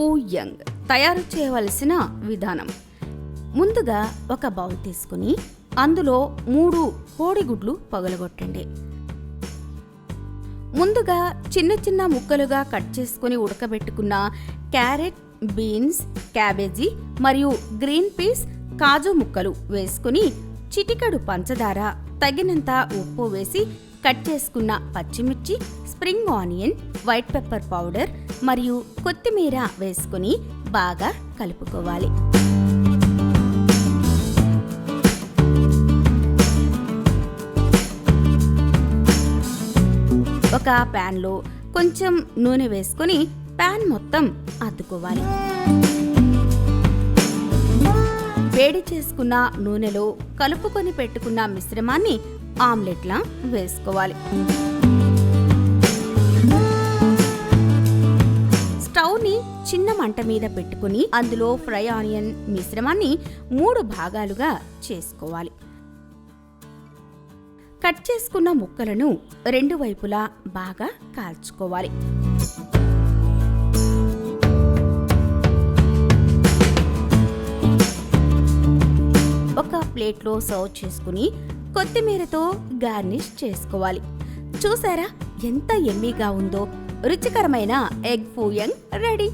ఫూ young తయారు చేయవలసిన విధానం. ముందుగా ఒక బౌల్ తీసుకుని అందులో 3 కోడిగుడ్లు పగలగొట్టండి. ముందుగా చిన్న చిన్న ముక్కలుగా కట్ చేసుకుని ఉడకబెట్టుకున్న క్యారెట్, బీన్స్, క్యాబేజీ మరియు గ్రీన్ పీస్, కాజు ముక్కలు వేసుకుని చిటికెడు పంచదార, తగినంత ఉప్పు వేసి కట్ చేసుకున్న పచ్చిమిర్చి, spring onion, white pepper powder మరియు కొత్తిమీర వేసుకుని బాగా కలుపుకోవాలి. ఒక ప్యాన్లో కొంచెం నూనె వేసుకుని ప్యాన్ మొత్తం అద్దుకోవాలి. వేడి చేసుకున్న నూనెలో కలుపుకొని పెట్టుకున్న మిశ్రమాన్ని ఆమ్లెట్లా వేసుకోవాలి. స్టవ్ని చిన్న మంట మీద పెట్టుకుని అందులో ఫ్రై ఆనియన్ మిశ్రమాన్ని 3 భాగాలుగా చేసుకోవాలి. కట్ చేసుకున్న ముక్కలను 2 వైపులా బాగా కాల్చుకోవాలి. ఒక ప్లేట్లో సర్వ్ చేసుకుని కొత్తిమీరతో గార్నిష్ చేసుకోవాలి. చూసారా ఎంత యమ్మీగా ఉందో! రుచికరమైన ఎగ్ ఫూ యంగ్ రెడీ.